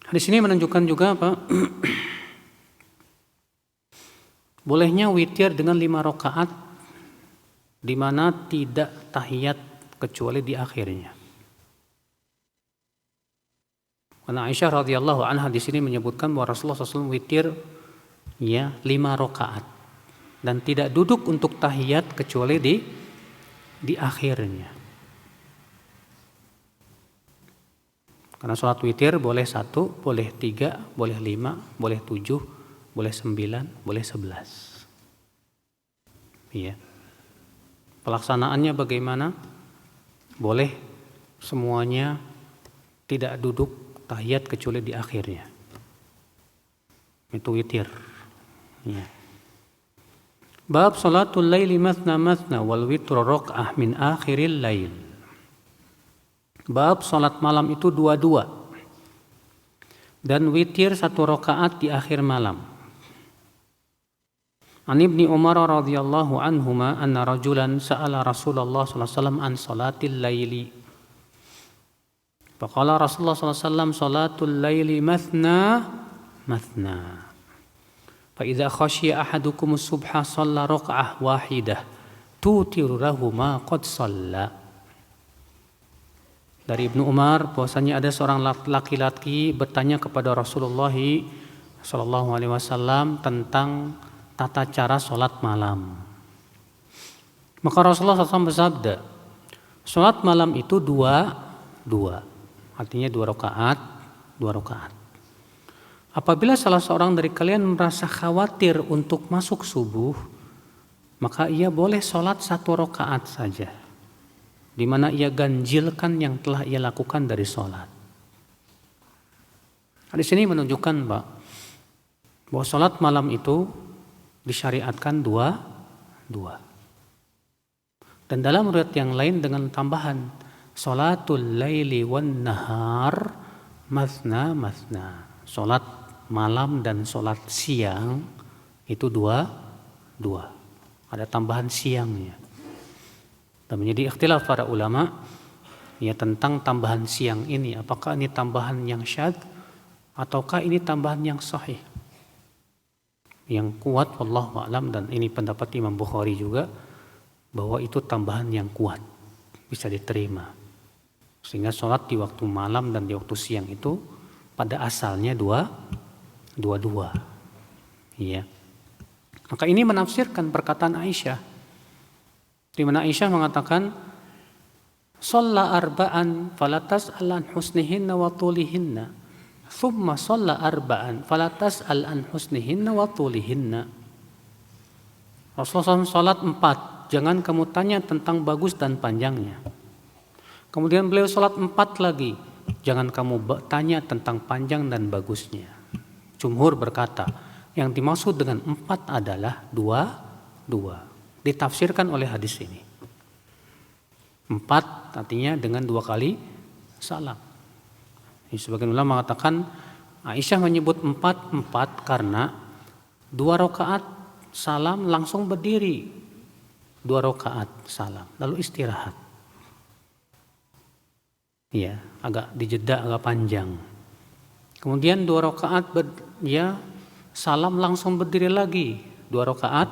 Di sini menunjukkan juga apa? Bolehnya witir dengan 5 rakaat di mana tidak tahiyat kecuali di akhirnya. Karena Aisyah radhiyallahu anha di sini menyebutkan bahwa Rasulullah SAW witir 5 rakaat dan tidak duduk untuk tahiyat kecuali di akhirnya. Karena sholat witir boleh 1, boleh 3, boleh 5, boleh 7, boleh 9, boleh 11. Iya. Pelaksanaannya bagaimana? Boleh semuanya tidak duduk tahiyat kecuali di akhirnya. Itu witir. Ya. Bab salatul laili mathna mathna wal witru raka'ah min akhiril lail. Bab salat malam itu 2-2 dan witir 1 rakaat di akhir malam. An Ibni Umar radhiyallahu anhuma anna rajulan sa'ala Rasulullah sallallahu alaihi wasallam an salatil laili. Faqala Rasulullah sallallahu alaihi wasallam salatul laili mathna mathna. فإذا خشي أحدكم الصبح صلى ركعة واحدة توتر له ما قد صلى. Dari Ibnu Umar bahwasanya ada seorang laki-laki bertanya kepada Rasulullah sallallahu alaihi wasallam tentang tata cara salat malam. Maka Rasulullah SAW bersabda, salat malam itu 2, artinya 2 rakaat. Apabila salah seorang dari kalian merasa khawatir untuk masuk subuh, maka ia boleh sholat 1 rakaat saja, di mana ia ganjilkan yang telah ia lakukan dari sholat. Di sini menunjukkan Pak, bahwa sholat malam itu disyariatkan 2. Dan dalam riwayat yang lain dengan tambahan sholatul laili wan nahar mathna mathna. Sholat malam dan sholat siang itu 2. Ada tambahan siangnya. Dan menjadi ikhtilaf para ulama tentang tambahan siang ini. Apakah ini tambahan yang syadz ataukah ini tambahan yang sahih? Yang kuat wallahu a'lam, dan ini pendapat Imam Bukhari juga, bahwa itu tambahan yang kuat, bisa diterima. Sehingga sholat di waktu malam dan di waktu siang itu pada asalnya dua. Iya. Maka ini menafsirkan perkataan Aisyah, di mana Aisyah mengatakan, "Shalla arba'an falatas an husnihinna wa tulihinna, thumma shalla arba'an falatas an husnihinna wa tulihinna." Rasulullah SAW sholat 4, jangan kamu tanya tentang bagus dan panjangnya. Kemudian beliau sholat 4 lagi, jangan kamu tanya tentang panjang dan bagusnya. Jumhur berkata, yang dimaksud dengan 4 adalah dua. Ditafsirkan oleh hadis ini. 4 artinya dengan 2 kali salam. Sebagian ulama mengatakan Aisyah menyebut 4 karena 2 rakaat salam langsung berdiri, 2 rakaat salam lalu istirahat. Ya, agak dijeda, agak panjang. Kemudian 2 rakaat salam langsung berdiri lagi, 2 rakaat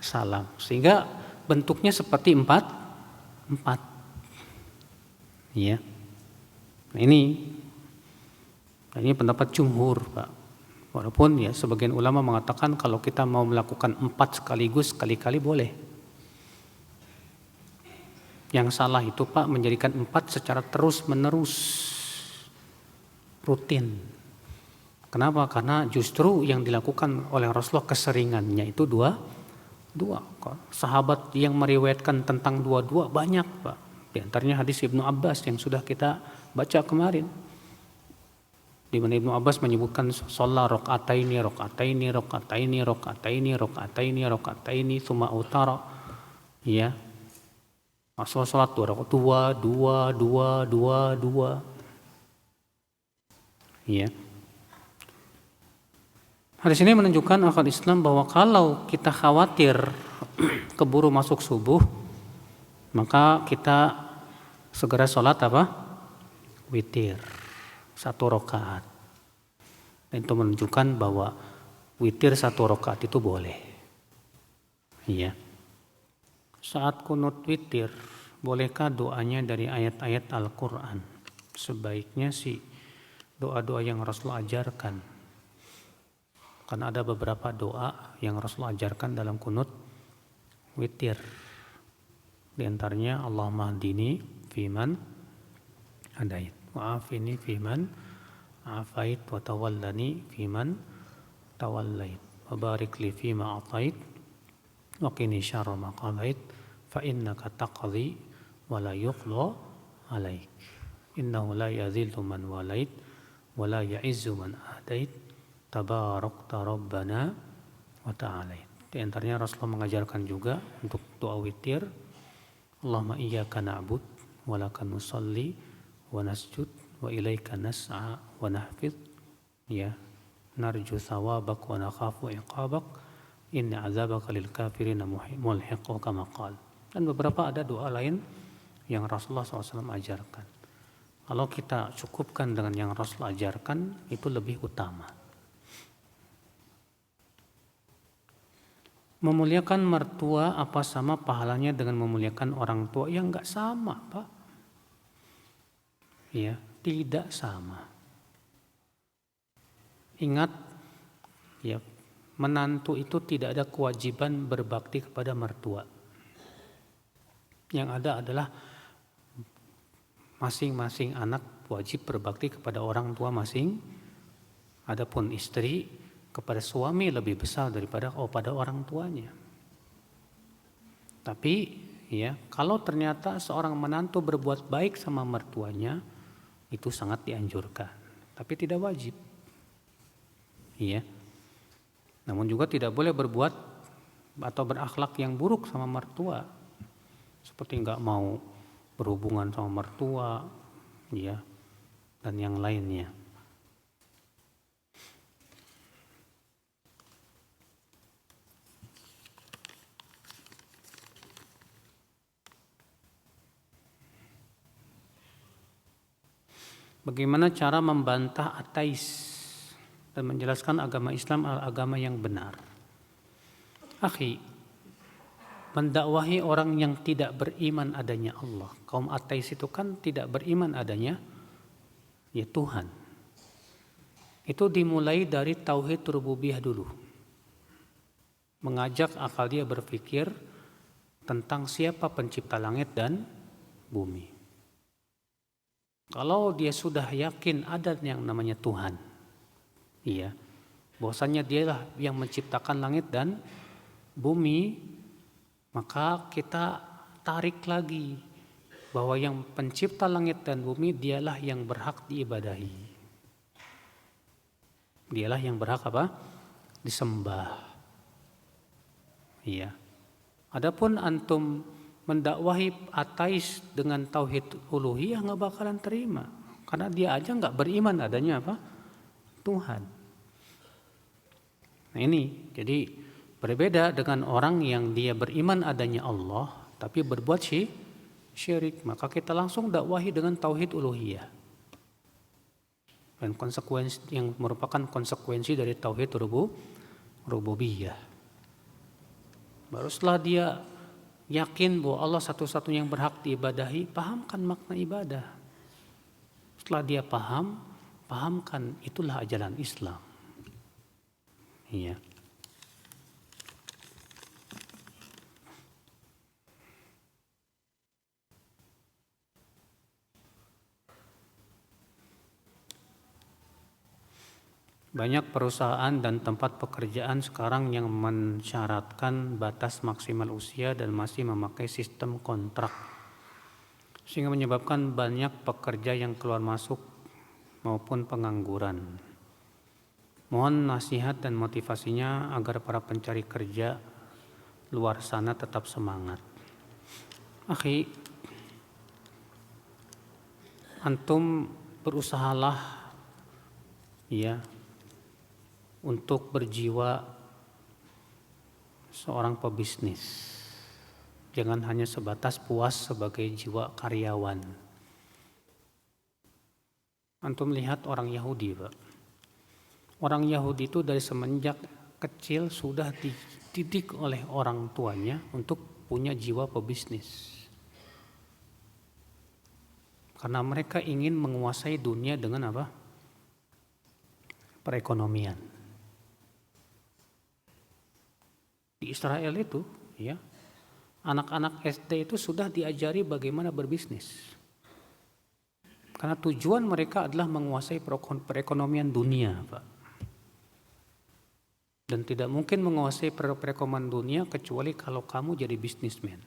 salam, sehingga bentuknya seperti 4. Ya. Nah, ini pendapat jumhur, Pak. Walaupun ya sebagian ulama mengatakan kalau kita mau melakukan 4 sekaligus sekali-kali boleh. Yang salah itu, Pak, menjadikan 4 secara terus-menerus, rutin. Kenapa? Karena justru yang dilakukan oleh Rasulullah keseringannya itu dua. Sahabat yang meriwayatkan tentang 2 banyak, Pak. Di antaranya hadis Ibnu Abbas yang sudah kita baca kemarin, di mana Ibnu Abbas menyebutkan sholat rakaataini tsumma utara. Ya. Rasulullah sholat 2. Ya. Hadis ini menunjukkan akal Islam bahwa kalau kita khawatir keburu masuk subuh, maka kita segera sholat witir 1 rakaat. Dan itu menunjukkan bahwa witir 1 rakaat itu boleh. Iya. Saat kunut witir, bolehkah doanya dari ayat-ayat Al-Quran? Sebaiknya sih doa-doa yang Rasulullah ajarkan. Karena ada beberapa doa yang Rasulullah ajarkan dalam kunut witir. Di antaranya, Allahumma hdini fiman hadait, wa afini fiman afait, wa tawallani fiman tawallait, wa barik li fima atait, wa qini syarra ma qadait, fa innaka taqdi wa la yuqda alaik, innahu la yadhillu man walait wa la ya'izzu man adait, tabarakta rabbana wa ta'alait. Di antaranya Rasulullah mengajarkan juga untuk doa witir, Allahumma iyyaka na'bud wa laka nusalli wa nasjud wa ilaika nas'a wa nahfid, ya, narju thawabak wa nakhafu iqabak, inna azabaka lil kafirina mulhiqu kama qala. Dan beberapa ada doa lain yang Rasulullah SAW ajarkan. Kalau kita cukupkan dengan yang Rasulullah ajarkan, itu lebih utama. Memuliakan mertua apa sama pahalanya dengan memuliakan orang tua? Ya enggak sama, Pak. Ya, tidak sama. Ingat, ya, menantu itu tidak ada kewajiban berbakti kepada mertua. Yang ada adalah masing-masing anak wajib berbakti kepada orang tua masing. Adapun istri kepada suami lebih besar daripada pada orang tuanya. Tapi ya, kalau ternyata seorang menantu berbuat baik sama mertuanya, itu sangat dianjurkan, tapi tidak wajib. Iya. Namun juga tidak boleh berbuat atau berakhlak yang buruk sama mertua, seperti enggak mau berhubungan sama mertua, ya, dan yang lainnya. Bagaimana cara membantah ateis dan menjelaskan agama Islam adalah agama yang benar? Akhi, mendakwahi orang yang tidak beriman adanya Allah. Kaum ateis itu kan tidak beriman adanya ya Tuhan. Itu dimulai dari tauhid rububiyah dulu. mengajak akal dia berpikir tentang siapa pencipta langit dan bumi. Kalau dia sudah yakin ada yang namanya Tuhan, iya, bahwasanya dialah yang menciptakan langit dan bumi, maka kita tarik lagi bahwa yang pencipta langit dan bumi dialah yang berhak diibadahi. Dialah yang berhak apa? Disembah. Iya. Adapun antum mendakwahi ateis dengan tauhid uluhiyah nggak bakalan terima, karena dia aja nggak beriman adanya apa? Tuhan. Nah ini, jadi berbeda dengan orang yang dia beriman adanya Allah, tapi berbuat syirik, maka kita langsung dakwahi dengan tauhid uluhiyah. Dan konsekuensi yang merupakan konsekuensi dari tauhid rububiyah. Baru setelah dia yakin bahwa Allah satu-satunya yang berhak diibadahi, pahamkan makna ibadah. Setelah dia pahamkan, itulah ajaran Islam. Iya. Banyak perusahaan dan tempat pekerjaan sekarang yang mensyaratkan batas maksimal usia dan masih memakai sistem kontrak, sehingga menyebabkan banyak pekerja yang keluar masuk maupun pengangguran. Mohon nasihat dan motivasinya agar para pencari kerja luar sana tetap semangat. Akhi, antum berusahalah ya untuk berjiwa seorang pebisnis. Jangan hanya sebatas puas sebagai jiwa karyawan. Antum lihat orang Yahudi, Pak. Orang Yahudi itu dari semenjak kecil sudah dididik oleh orang tuanya untuk punya jiwa pebisnis. Karena mereka ingin menguasai dunia dengan apa? Perekonomian. Di Israel itu, ya, anak-anak SD itu sudah diajari bagaimana berbisnis. Karena tujuan mereka adalah menguasai perekonomian dunia, Pak. Dan tidak mungkin menguasai perekonomian dunia kecuali kalau kamu jadi bisnismen.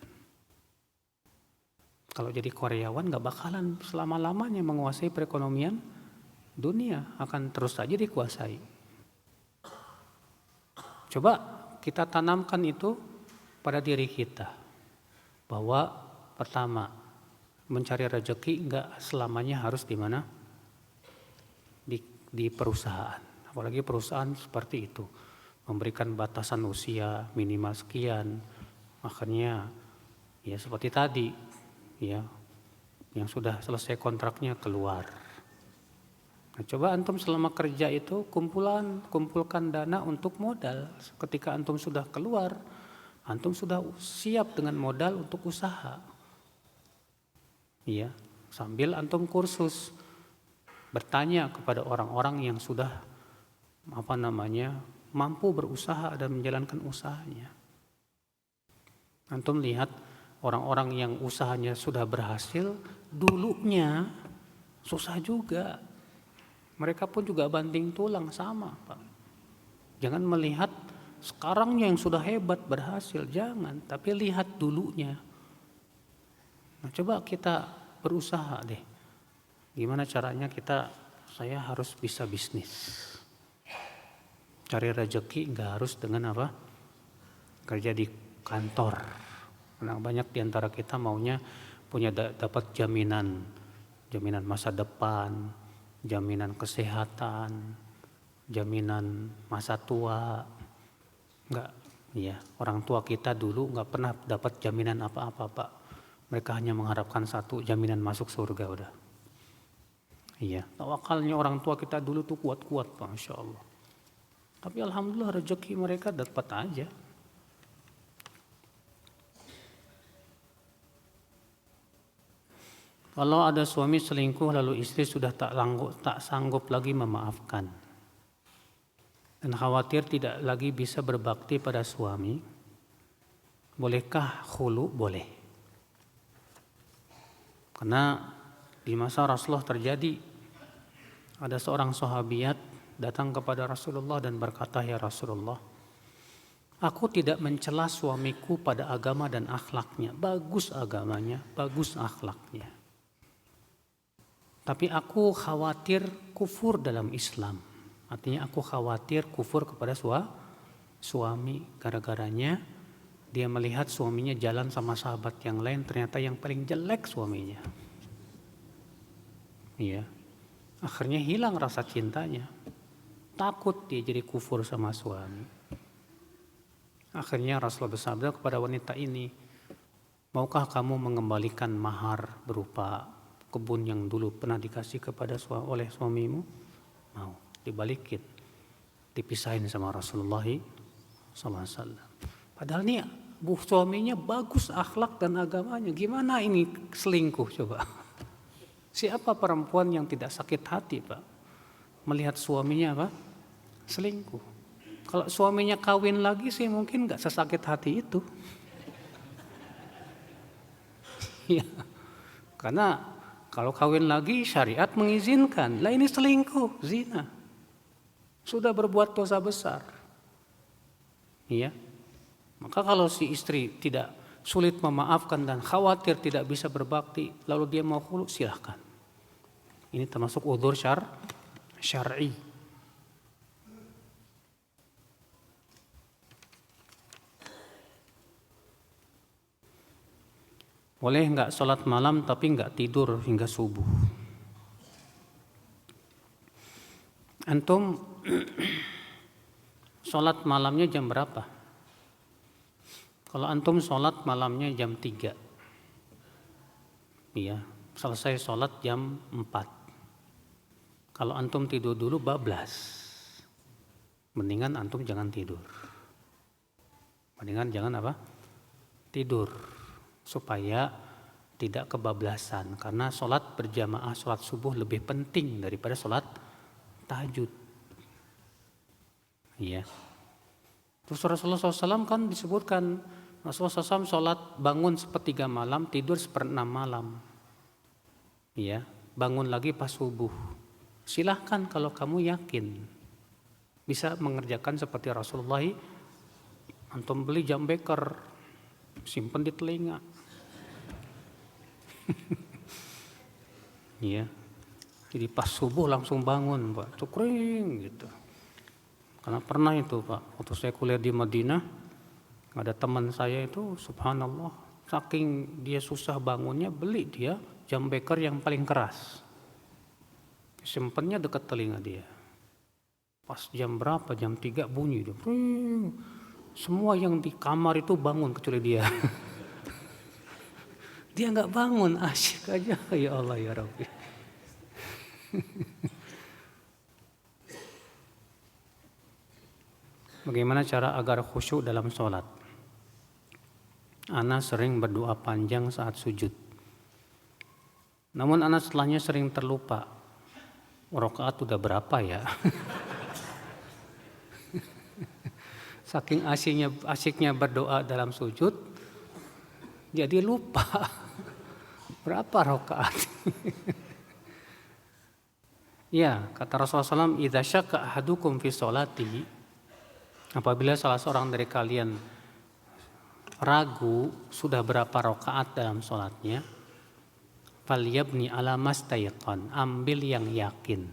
Kalau jadi karyawan gak bakalan selama-lamanya menguasai perekonomian dunia, akan terus saja dikuasai. Coba kita tanamkan itu pada diri kita, bahwa pertama, mencari rezeki enggak selamanya harus di mana? Di perusahaan. Apalagi perusahaan seperti itu, memberikan batasan usia minimal sekian. Makanya ya seperti tadi, ya, yang sudah selesai kontraknya keluar. Nah, coba antum selama kerja itu kumpulkan dana untuk modal. Ketika antum sudah keluar, antum sudah siap dengan modal untuk usaha. Iya, sambil antum kursus, bertanya kepada orang-orang yang sudah mampu berusaha dan menjalankan usahanya. Antum lihat orang-orang yang usahanya sudah berhasil, dulunya susah juga. Mereka pun juga banting tulang sama, Pak. Jangan melihat sekarangnya yang sudah hebat berhasil, jangan. Tapi lihat dulunya. Nah, coba kita berusaha deh. Gimana caranya saya harus bisa bisnis. Cari rezeki nggak harus dengan apa? Kerja di kantor. Karena banyak di antara kita maunya punya dapat jaminan masa depan, jaminan kesehatan, jaminan masa tua. Enggak, ya, orang tua kita dulu enggak pernah dapat jaminan apa-apa, Pak. Mereka hanya mengharapkan satu, jaminan masuk surga udah. Iya, tawakalnya orang tua kita dulu tuh kuat-kuat, Pak, Masya Allah. Tapi alhamdulillah rezeki mereka dapat aja. Kalau ada suami selingkuh lalu istri sudah tak sanggup lagi memaafkan. dan khawatir tidak lagi bisa berbakti pada suami, bolehkah khulu? Boleh. Karena di masa Rasulullah terjadi, ada seorang sahabiat datang kepada Rasulullah dan berkata, "Ya Rasulullah, aku tidak mencela suamiku pada agama dan akhlaknya. Bagus agamanya, bagus akhlaknya. Tapi aku khawatir kufur dalam Islam." Artinya aku khawatir kufur kepada suami. Gara-garanya dia melihat suaminya jalan sama sahabat yang lain, ternyata yang paling jelek suaminya. Iya. Akhirnya hilang rasa cintanya. Takut dia jadi kufur sama suami. Akhirnya Rasulullah bersabda kepada wanita ini, "Maukah kamu mengembalikan mahar berupa kebun yang dulu pernah dikasih kepada oleh suamimu?" Mau. Dibalikin, dipisahin sama Rasulullah SAW. Padahal nih suaminya bagus akhlak dan agamanya. Gimana ini selingkuh coba? Siapa perempuan yang tidak sakit hati, Pak, melihat suaminya apa? Selingkuh. Kalau suaminya kawin lagi sih mungkin gak sesakit hati itu. Ya, karena kalau kawin lagi syariat mengizinkan. Lah ini selingkuh, zina. Sudah berbuat dosa besar. Iya. Maka kalau si istri tidak sulit memaafkan dan khawatir tidak bisa berbakti, lalu dia mau khulu, silahkan. Ini termasuk udzur syar'i. Boleh nggak sholat malam tapi nggak tidur hingga subuh? Antum sholat malamnya jam berapa? Kalau antum sholat malamnya jam 3, iya, selesai sholat jam 4. Kalau antum tidur dulu bablas, mendingan antum jangan tidur. Mendingan jangan apa? Tidur, supaya tidak kebablasan. Karena sholat berjamaah, sholat subuh lebih penting daripada sholat tahajud. Iya. Terus Rasulullah SAW kan disebutkan, Rasulullah SAW sholat bangun sepertiga malam, tidur 1/6 malam. Iya, bangun lagi pas subuh. Silahkan kalau kamu yakin bisa mengerjakan seperti Rasulullah. Antum beli jam beker, simpen di telinga. Iya. Jadi pas subuh langsung bangun, Pak, cukring gitu. Karena pernah itu, Pak, waktu saya kuliah di Madinah, ada teman saya itu, subhanallah, saking dia susah bangunnya, beli dia jam beker yang paling keras. Simpennya dekat telinga dia. Pas jam berapa? Jam 3 bunyi dia. Semua yang di kamar itu bangun kecuali dia. Dia nggak bangun, asyik aja. Ya Allah ya Rabbi. Bagaimana cara agar khusyuk dalam sholat? Ana sering berdoa panjang saat sujud. Namun ana setelahnya sering terlupa. Rakaat udah berapa ya? Saking asiknya berdoa dalam sujud, jadi lupa berapa rakaat. Ya, kata Rasulullah SAW, "Idza syakka ahadukum fi sholatihi," apabila salah seorang dari kalian ragu sudah berapa rakaat dalam sholatnya, falyabni ala mastayqan, ambil yang yakin.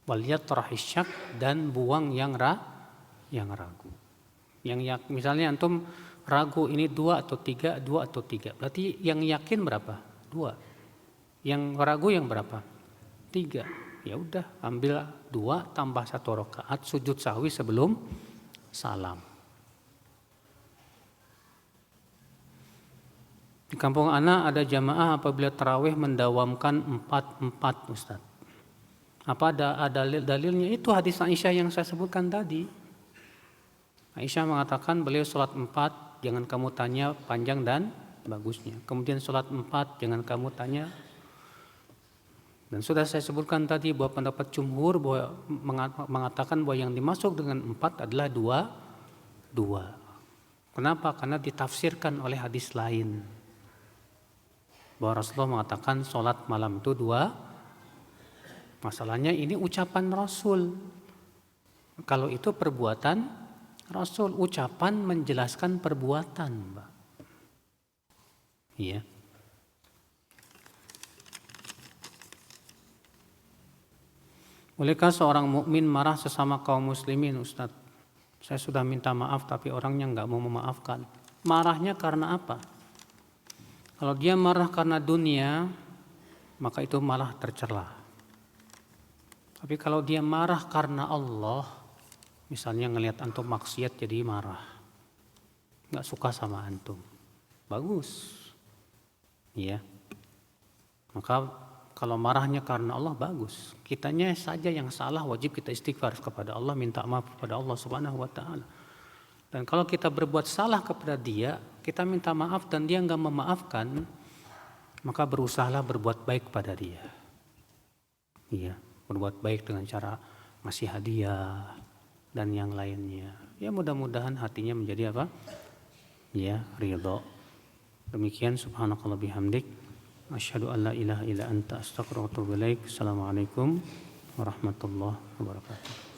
Wal yatrahis syak, dan buang yang ragu. Yang misalnya antum ragu ini 2 atau 3, berarti yang yakin berapa? 2. Yang ragu yang berapa? 3. Ya udah, ambil 2 tambah 1 rakaat sujud sahwi sebelum salam. Di kampung ana ada jamaah apabila tarawih mendawamkan 4 Ustaz. Apa ada dalilnya? Itu hadis Aisyah yang saya sebutkan tadi. Aisyah mengatakan beliau sholat 4, jangan kamu tanya panjang dan bagusnya. Kemudian sholat 4, jangan kamu tanya Dan sudah saya sebutkan tadi bahwa pendapat jumhur bahwa mengatakan bahwa yang dimaksud dengan 4 adalah dua. Kenapa? Karena ditafsirkan oleh hadis lain. Bahwa Rasulullah mengatakan sholat malam itu 2. Masalahnya ini ucapan Rasul. Kalau itu perbuatan Rasul, ucapan menjelaskan perbuatan, Mbak. Iya. Bolehkah seorang mukmin marah sesama kaum muslimin, Ustaz? Saya sudah minta maaf tapi orangnya nggak mau memaafkan. Marahnya karena apa? Kalau dia marah karena dunia, maka itu malah tercela. Tapi kalau dia marah karena Allah, misalnya ngelihat antum maksiat jadi marah, nggak suka sama antum, bagus, ya. Maka kalau marahnya karena Allah bagus. Kitanya saja yang salah, wajib kita istighfar kepada Allah, minta maaf kepada Allah Subhanahu wa taala. Dan kalau kita berbuat salah kepada dia, kita minta maaf dan dia enggak memaafkan, maka berusahalah berbuat baik pada dia. Iya, berbuat baik dengan cara ngasih hadiah dan yang lainnya. Ya mudah-mudahan hatinya menjadi apa? Ya, ridho. Demikian subhanakallah bihamdik. Asyhadu an la ilaha illa anta astaghfiruka wa atubu ilaik. Assalamualaikum warahmatullahi wabarakatuh.